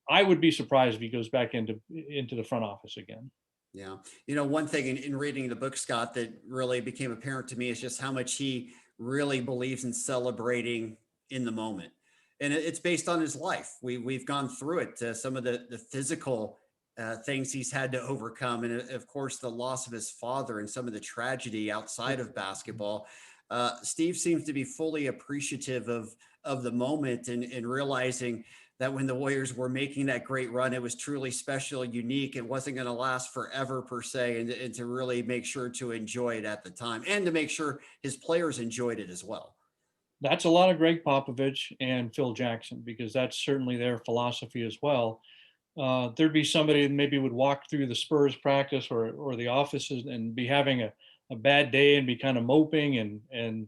I would be surprised if he goes back into the front office again. Yeah. One thing in reading the book, Scott, that really became apparent to me is just how much he really believes in celebrating in the moment. And it's based on his life. We've gone through it, some of the physical things he's had to overcome. And of course, the loss of his father and some of the tragedy outside of basketball. Steve seems to be fully appreciative of the moment and realizing that when the Warriors were making that great run, it was truly special, unique. It wasn't going to last forever per se, and to really make sure to enjoy it at the time and to make sure his players enjoyed it as well. That's a lot of Greg Popovich and Phil Jackson, because that's certainly their philosophy as well. There'd be somebody that maybe would walk through the Spurs practice or the offices and be having a bad day and be kind of moping, and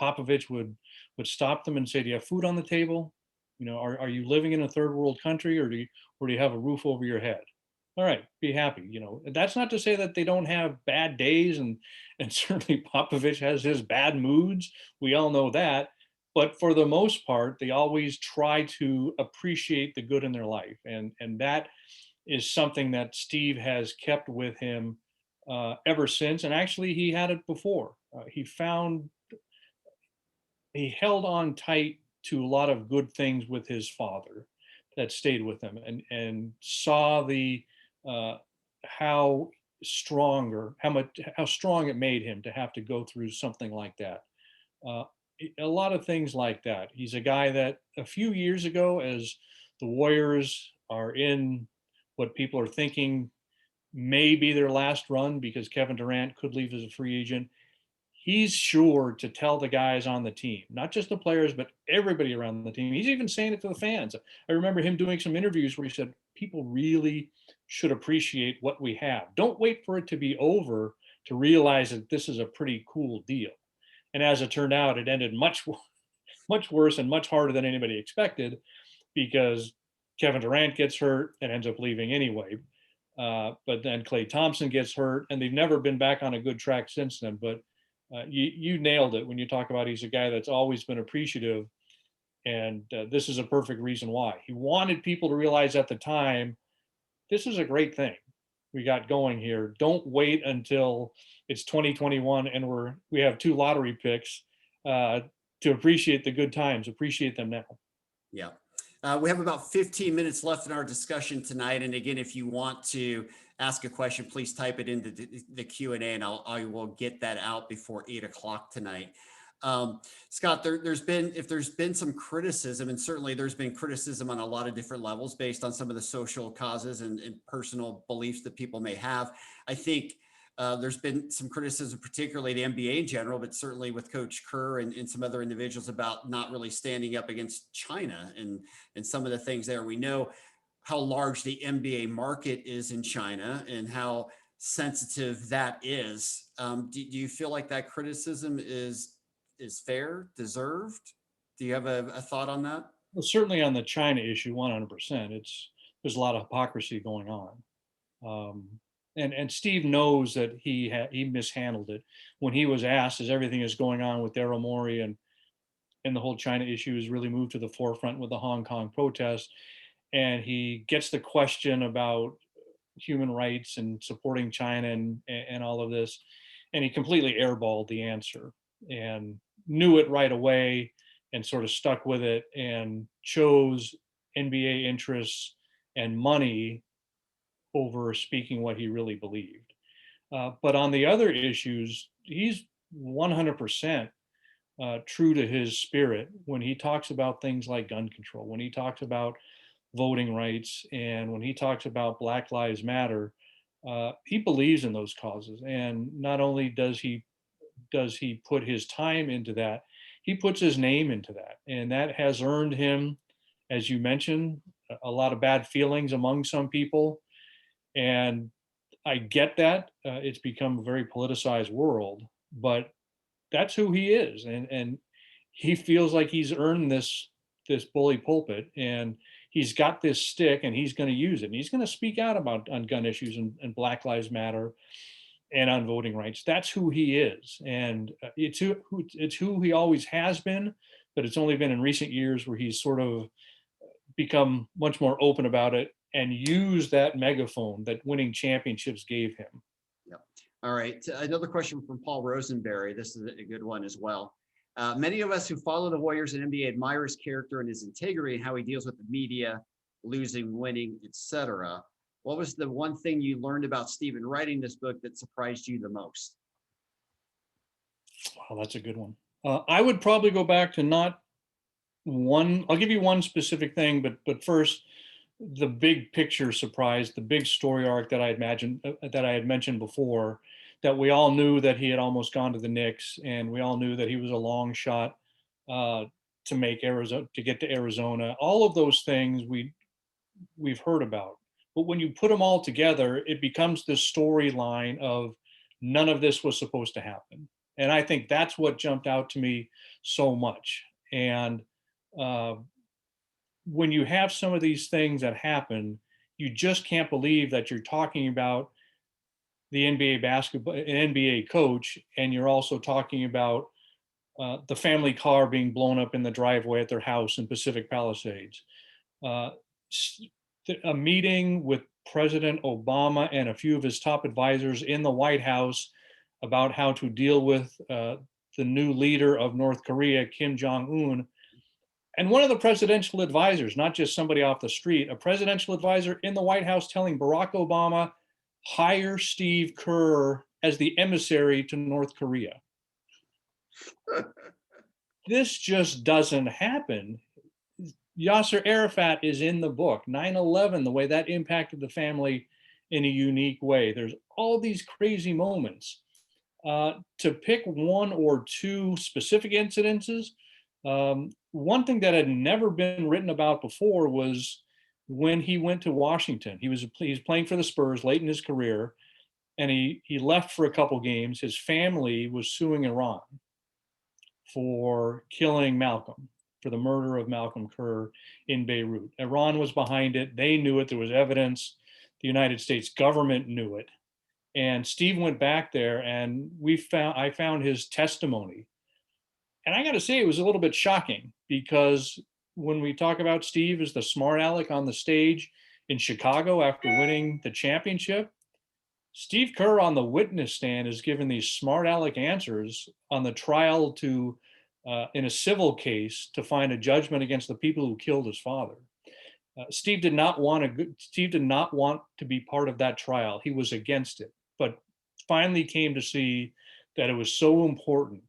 Popovich would stop them and say, "Do you have food on the table? Are you living in a third world country, or do you have a roof over your head? All right, be happy." That's not to say that they don't have bad days, and certainly Popovich has his bad moods. We all know that. But for the most part, they always try to appreciate the good in their life. And that is something that Steve has kept with him ever since. And actually, he had it before. He held on tight to a lot of good things with his father that stayed with him, and saw the how strong it made him to have to go through something like that. A lot of things like that. He's a guy that a few years ago, as the Warriors are in what people are thinking may be their last run because Kevin Durant could leave as a free agent, he's sure to tell the guys on the team, not just the players, but everybody around the team. He's even saying it to the fans. I remember him doing some interviews where he said, people really should appreciate what we have. Don't wait for it to be over to realize that this is a pretty cool deal. And as it turned out, it ended much worse and much harder than anybody expected, because Kevin Durant gets hurt and ends up leaving anyway. But then Klay Thompson gets hurt, and they've never been back on a good track since then. But you nailed it when you talk about he's a guy that's always been appreciative. And this is a perfect reason why. He wanted people to realize at the time, this is a great thing we got going here. Don't wait until it's 2021 and we have 2 lottery picks to appreciate the good times. Appreciate them now. Yeah. We have about 15 minutes left in our discussion tonight. And again, if you want to ask a question, please type it into the Q&A, and I will get that out before 8 o'clock tonight. Scott, there's been some criticism, and certainly there's been criticism on a lot of different levels based on some of the social causes and personal beliefs that people may have. I think there's been some criticism, particularly the NBA in general, but certainly with Coach Kerr and some other individuals about not really standing up against China and some of the things there. We know how large the NBA market is in China and how sensitive that is. Do you feel like that criticism is fair, deserved? Do you have a thought on that? Well, certainly on the China issue, 100%. There's a lot of hypocrisy going on. And Steve knows that he mishandled it when he was asked, as everything is going on with Daryl Morey and the whole China issue has really moved to the forefront with the Hong Kong protests. And he gets the question about human rights and supporting China and all of this. And he completely airballed the answer and knew it right away and sort of stuck with it and chose NBA interests and money over speaking what he really believed. But on the other issues, he's 100% true to his spirit when he talks about things like gun control, when he talks about voting rights, and when he talks about Black Lives Matter. He believes in those causes, and not only does he put his time into that, he puts his name into that, and that has earned him, as you mentioned, a lot of bad feelings among some people. And I get that. It's become a very politicized world, but that's who he is, and he feels like he's earned this bully pulpit, and he's got this stick, and he's going to use it. And he's going to speak out about on gun issues and Black Lives Matter and on voting rights. That's who he is, and it's who he always has been. But it's only been in recent years where he's sort of become much more open about it and use that megaphone that winning championships gave him. Yep. All right. Another question from Paul Rosenberry. This is a good one as well. Many of us who follow the Warriors and NBA admire his character and his integrity and how he deals with the media, losing, winning, etc. What was the one thing you learned about Steve in writing this book that surprised you the most? Wow, that's a good one. I would probably go back to not one. I'll give you one specific thing, but first, the big picture surprise, the big story arc that I had mentioned before, that we all knew that he had almost gone to the Knicks, and we all knew that he was a long shot to get to Arizona. All of those things we've heard about, but when you put them all together, it becomes this storyline of none of this was supposed to happen, and I think that's what jumped out to me so much. And when you have some of these things that happen, you just can't believe that you're talking about the NBA basketball, an NBA coach, and you're also talking about the family car being blown up in the driveway at their house in Pacific Palisades. A meeting with President Obama and a few of his top advisors in the White House about how to deal with the new leader of North Korea, Kim Jong-un. And one of the presidential advisors, not just somebody off the street, a presidential advisor in the White House telling Barack Obama, hire Steve Kerr as the emissary to North Korea. This just doesn't happen. Yasser Arafat is in the book. 9/11, the way that impacted the family in a unique way. There's all these crazy moments. To pick one or two specific incidences, one thing that had never been written about before was when he went to Washington. He's playing for the Spurs late in his career, and he left for a couple games. His family was suing Iran for killing Malcolm, for the murder of Malcolm Kerr in Beirut. Iran was behind it. They knew it. There was evidence. The United States government knew it. And Steve went back there, and I found his testimony. And I got to say, it was a little bit shocking, because when we talk about Steve as the smart aleck on the stage in Chicago after winning the championship, Steve Kerr on the witness stand is giving these smart aleck answers on the trial to in a civil case to find a judgment against the people who killed his father. Steve did not want to be part of that trial. He was against it, but finally came to see that it was so important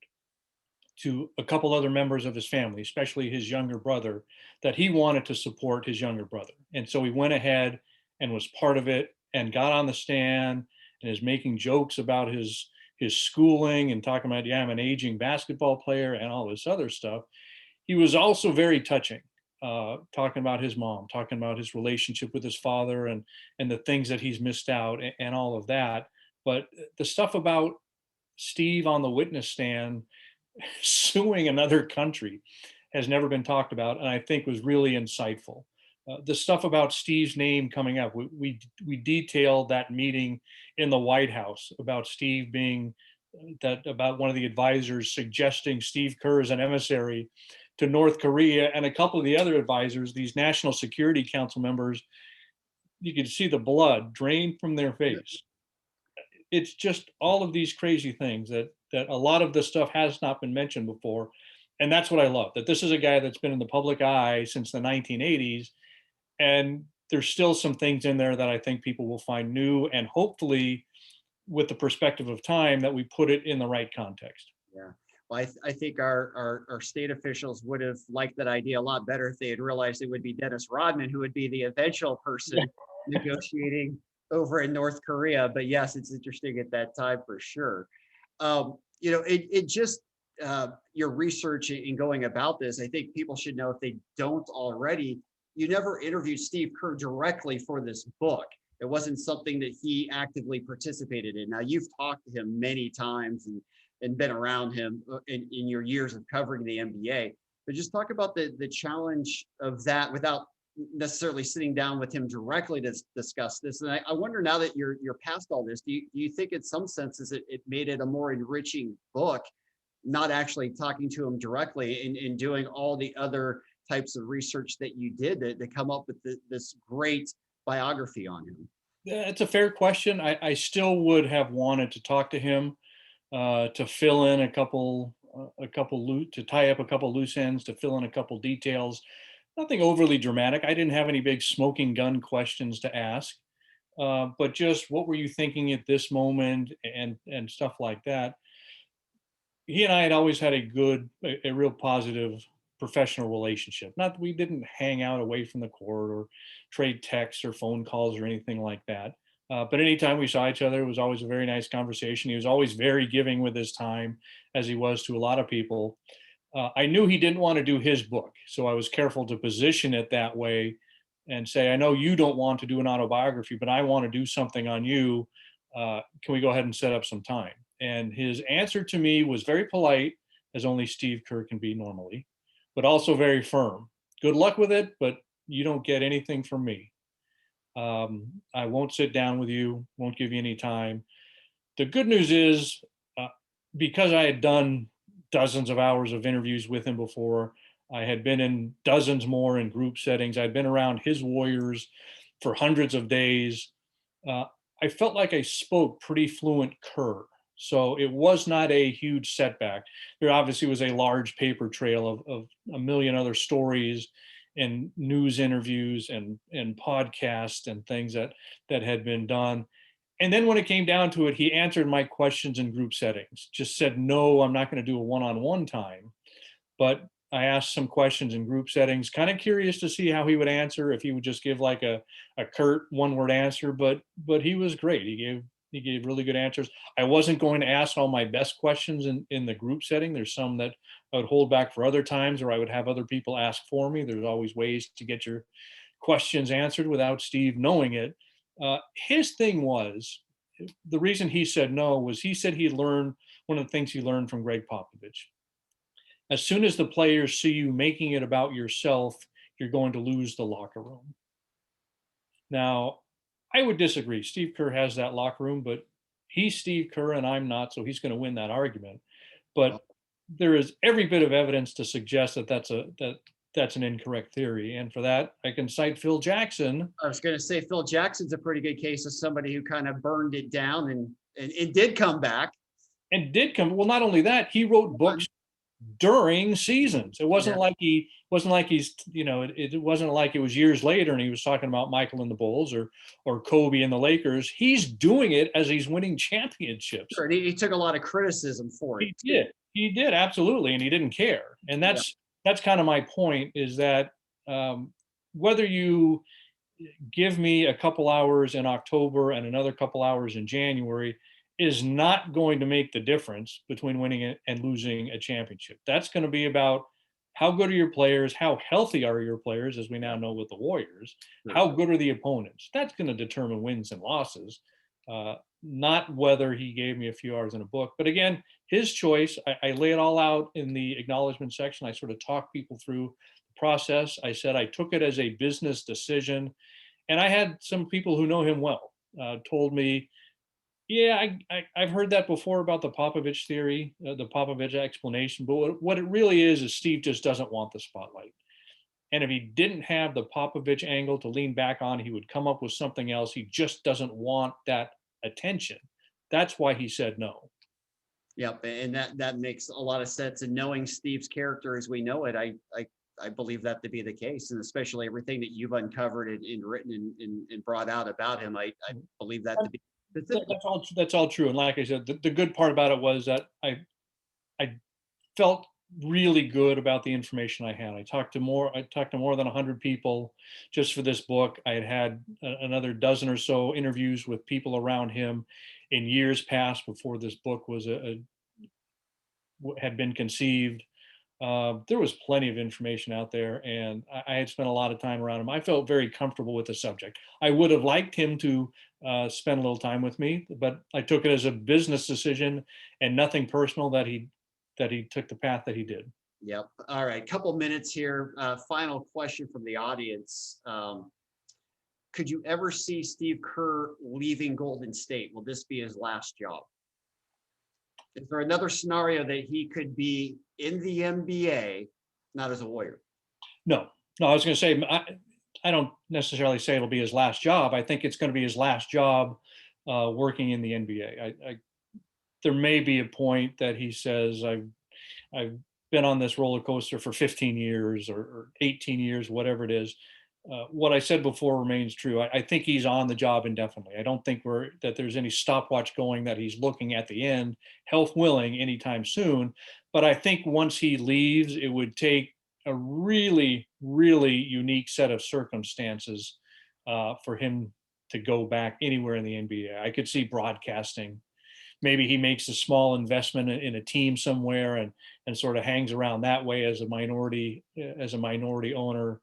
to a couple other members of his family, especially his younger brother, that he wanted to support his younger brother. And so he went ahead and was part of it and got on the stand and is making jokes about his schooling and talking about, yeah, I'm an aging basketball player and all this other stuff. He was also very touching, talking about his mom, talking about his relationship with his father and the things that he's missed out and all of that. But the stuff about Steve on the witness stand suing another country has never been talked about, and I think was really insightful. The stuff about Steve's name coming up, we detailed that meeting in the White House about Steve being about one of the advisors suggesting Steve Kerr as an emissary to North Korea, and a couple of the other advisors, these National Security Council members, you could see the blood drain from their face. It's just all of these crazy things that a lot of this stuff has not been mentioned before. And that's what I love, that this is a guy that's been in the public eye since the 1980s. And there's still some things in there that I think people will find new, and hopefully with the perspective of time that we put it in the right context. Yeah. Well, I think our state officials would have liked that idea a lot better if they had realized it would be Dennis Rodman who would be the eventual person negotiating over in North Korea. But yes, it's interesting at that time for sure. It just your research in going about this, I think people should know, if they don't already, you never interviewed Steve Kerr directly for this book. It wasn't something that he actively participated in. Now, you've talked to him many times and been around him in your years of covering the NBA, but just talk about the challenge of that without necessarily sitting down with him directly to discuss this. And I wonder, now that you're past all this, do you think in some senses it made it a more enriching book, not actually talking to him directly and doing all the other types of research that you did to come up with this great biography on him? Yeah, it's a fair question. I still would have wanted to talk to him, to fill in to tie up a couple loose ends, to fill in a couple details. Nothing overly dramatic. I didn't have any big smoking gun questions to ask, but just what were you thinking at this moment and stuff like that. He and I had always had a real positive professional relationship. Not that we didn't hang out away from the court or trade texts or phone calls or anything like that. But anytime we saw each other, it was always a very nice conversation. He was always very giving with his time, as he was to a lot of people. I knew he didn't want to do his book, so I was careful to position it that way and say, I know you don't want to do an autobiography, but I want to do something on you. Can we go ahead and set up some time? And his answer to me was very polite, as only Steve Kerr can be normally, but also very firm. Good luck with it, but you don't get anything from me. I won't sit down with you, won't give you any time. The good news is, because I had done dozens of hours of interviews with him before, I had been in dozens more in group settings. I'd been around his Warriors for hundreds of days. I felt like I spoke pretty fluent Kerr. So it was not a huge setback. There obviously was a large paper trail of a million other stories and news interviews and podcasts and things that had been done. And then when it came down to it, he answered my questions in group settings, just said, no, I'm not going to do a one-on-one time. But I asked some questions in group settings, kind of curious to see how he would answer, if he would just give like a curt one-word answer, but he was great. He gave really good answers. I wasn't going to ask all my best questions in the group setting. There's some that I would hold back for other times, or I would have other people ask for me. There's always ways to get your questions answered without Steve knowing it. His thing was, the reason he said no was he said he learned, one of the things he learned from Greg Popovich. As soon as the players see you making it about yourself, you're going to lose the locker room. Now, I would disagree. Steve Kerr has that locker room, but he's Steve Kerr and I'm not, so he's going to win that argument. But there is every bit of evidence to suggest that that's an incorrect theory. And for that, I can cite Phil Jackson. I was going to say Phil Jackson's a pretty good case of somebody who kind of burned it down and it did come back. And did come. Well, not only that, he wrote books during seasons. It wasn't like it wasn't like it was years later and he was talking about Michael and the Bulls or Kobe and the Lakers. He's doing it as he's winning championships. Sure, he took a lot of criticism for it. He did. He did, absolutely, and he didn't care. And Yeah. that's kind of my point, is that whether you give me a couple hours in October and another couple hours in January is not going to make the difference between winning and losing a championship. That's going to be about how good are your players, how healthy are your players, as we now know with the Warriors, how good are the opponents. That's going to determine wins and losses, not whether he gave me a few hours in a book. But again, his choice. I lay it all out in the acknowledgement section. I sort of talk people through the process. I said I took it as a business decision. And I had some people who know him well told me, yeah, I've heard that before about the Popovich theory, the Popovich explanation. But what it really is Steve just doesn't want the spotlight. And if he didn't have the Popovich angle to lean back on, he would come up with something else. He just doesn't want that attention. That's why he said no. Yep, and that makes a lot of sense. And knowing Steve's character as we know it, I believe that to be the case, and especially everything that you've uncovered and written and brought out about him, I believe that to be. That's all true. And like I said, the good part about it was that I felt really good about the information I had. I talked to more than 100 people just for this book. I had another dozen or so interviews with people around him in years past before this book was had been conceived. There was plenty of information out there, and I had spent a lot of time around him. I felt very comfortable with the subject. I would have liked him to spend a little time with me, but I took it as a business decision and nothing personal that he took the path that he did. Yep. All right. Couple minutes here. Final question from the audience. Could you ever see Steve Kerr leaving Golden State? Will this be his last job? Is there another scenario that he could be in the NBA, not as a Warrior? No, I was going to say, I don't necessarily say it'll be his last job. I think it's going to be his last job working in the NBA. There may be a point that he says, I've been on this roller coaster for 15 years or 18 years, whatever it is. What I said before remains true. I think he's on the job indefinitely. I don't think that there's any stopwatch going, that he's looking at the end, health willing, anytime soon. But I think once he leaves, it would take a really, really unique set of circumstances for him to go back anywhere in the NBA. I could see broadcasting. Maybe he makes a small investment in a team somewhere and sort of hangs around that way as a minority owner.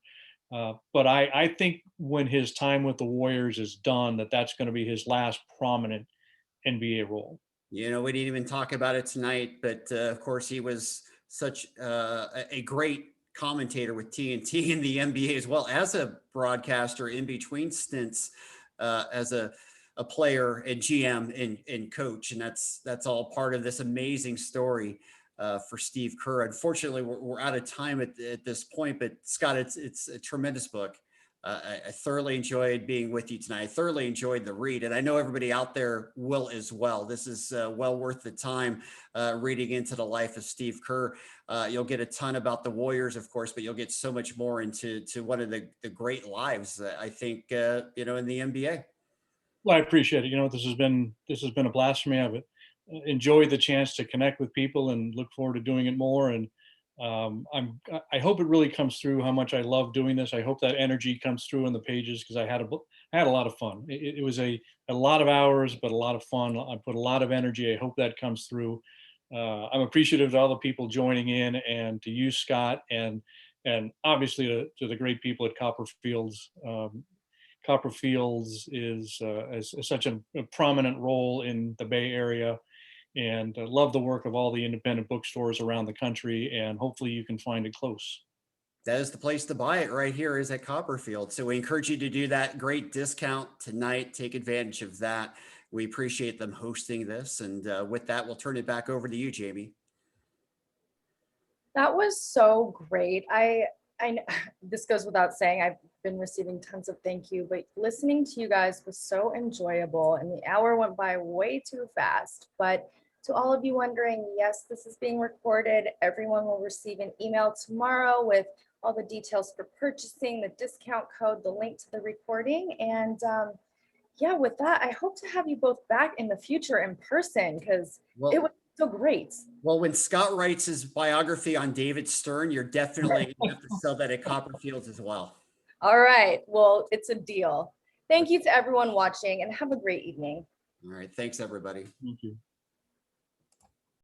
But I think when his time with the Warriors is done, that's going to be his last prominent NBA role. We didn't even talk about it tonight, but of course he was such a great commentator with TNT in the NBA, as well as a broadcaster in between stints as a player and GM and coach. And that's all part of this amazing story for Steve Kerr. Unfortunately, we're out of time at this point, but Scott, it's a tremendous book. I thoroughly enjoyed being with you tonight. I thoroughly enjoyed the read, and I know everybody out there will as well. This is well worth the time reading into the life of Steve Kerr. You'll get a ton about the Warriors, of course, but you'll get so much more into one of the great lives, I think, in the NBA. Well, I appreciate it. This has been a blast for me. I've enjoyed the chance to connect with people and look forward to doing it more. And I hope it really comes through how much I love doing this. I hope that energy comes through in the pages, because I had a lot of fun. It was a lot of hours, but a lot of fun. I put a lot of energy. I hope that comes through. I'm appreciative to all the people joining in, and to you, Scott, and obviously to the great people at Copperfields. Copperfields is such a prominent role in the Bay Area, and love the work of all the independent bookstores around the country, and hopefully you can find it close. That is the place to buy it right here, is at Copperfield. So we encourage you to do that. Great discount tonight. Take advantage of that. We appreciate them hosting this. And with that, we'll turn it back over to you, Jamie. That was so great. I this goes without saying, I've been receiving tons of thank you, but listening to you guys was so enjoyable, and the hour went by way too fast. But to all of you wondering, yes, this is being recorded. Everyone will receive an email tomorrow with all the details for purchasing, the discount code, the link to the recording. And yeah, with that, I hope to have you both back in the future in person, because it was So great. Well, when Scott writes his biography on David Stern, you're definitely going to have to sell that at Copperfields as well. All right. Well, it's a deal. Thank you to everyone watching and have a great evening. All right. Thanks, everybody. Thank you.